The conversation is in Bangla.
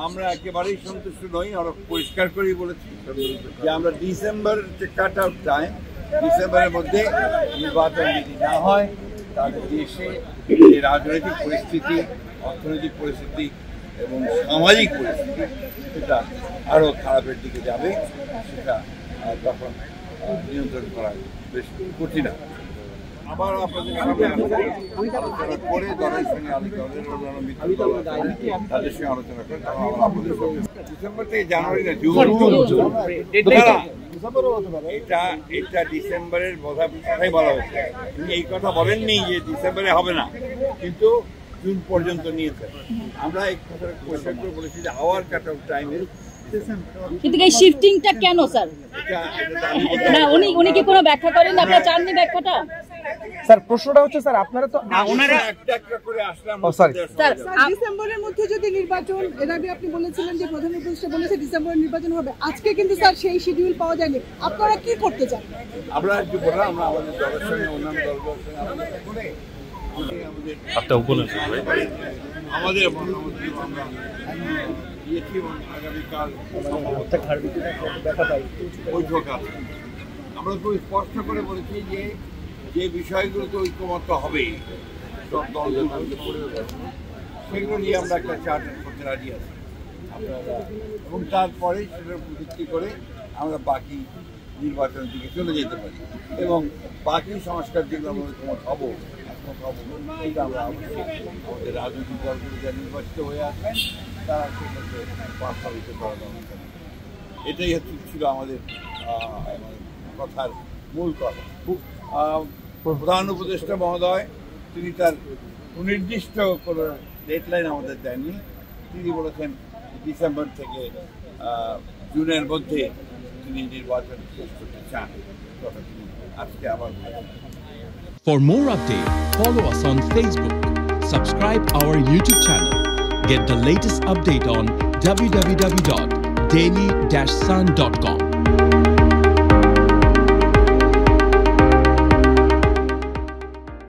আমরা একেবারেই সন্তুষ্ট নই। আমরা পরিষ্কার করেই বলেছি যে আমরা ডিসেম্বর যে কাট আউট টাইম, ডিসেম্বরের মধ্যে নির্বাচন যদি না হয় তাহলে দেশে যে রাজনৈতিক পরিস্থিতি, অর্থনৈতিক পরিস্থিতি এবং সামাজিক পরিস্থিতি সেটা আরও খারাপের দিকে যাবে। সেটা তখন নিয়ন্ত্রণ করা বেশ কঠিন। আবার আপনাদের সামনে আলোচনা করে দলের সঙ্গে অন্যান্য মিত্র দল তাদের সঙ্গে আলোচনা করে ডিসেম্বর থেকে জানুয়ারি না জুন, এটা ডিসেম্বরের কথাই বলা হয়েছে। তিনি এই কথা বলেননি যে ডিসেম্বরে হবে না, কিন্তু জুন পর্যন্ত নিয়েছে। আমরা এই কথা পরিষ্কার করে বলেছি যে আওয়ার কাট অফ টাইমে। কিন্তু এই শিফটিংটা কেন স্যার? না উনি কি কোনো ব্যাখ্যা করেন? আপনারা চাননি ব্যাখ্যাটা? স্যার প্রশ্নটা হচ্ছে স্যার আপনারা তো ওনারা একটা করে আসলাম স্যার ডিসেম্বরের মধ্যে যদি নির্বাচন, এর আগে আপনি বলেছিলেন যে প্রধান উপদেষ্টা বলেছে ডিসেম্বরে নির্বাচন হবে, আজকে কিন্তু স্যার সেই শিডিউল পাওয়া যায়নি। আপনারা কি করতে চান? আমরা একটু বললাম আমরা আমাদের দলের সঙ্গে অন্যান্য দলগুলোর সঙ্গে আলোচনা করে আমাদের আগামীকাল বৈঠক আছে। আমরা খুব স্পষ্ট করে বলেছি যে যে বিষয়গুলোতে ঐক্যমত্য হবে সব দলগুলো সেগুলো নিয়ে আমরা একটা চার্টার করতে রাজি আছি এবং তারপরে সেটার ভিত্তি করে আমরা বাকি নির্বাচনের দিকে চলে যেতে পারি এবং বাকি সংস্কার যেগুলো আমরা ঐক্যমত হবো এটা আমরা আমাদের রাজনৈতিক দলগুলো যা নির্বাচিত হয়ে আসবেন তারা সেক্ষেত্রে বাস্তবিত করা দরকার। এটাই ছিল আমাদের কথার মূল কথা। প্রধান উপদেষ্টা মহোদয় তিনি তার সুনির্দিষ্ট কোনো ডেডলাইন আমাদের দেননি। তিনি বলেছেন ডিসেম্বর থেকে জুনের মধ্যে তিনি নির্বাচন শেষ করতে চান, কথা তিনি আজকে আবার বলেছেন। For more updates, follow us on Facebook, subscribe our YouTube channel, get the latest update on www.daily-sun.com.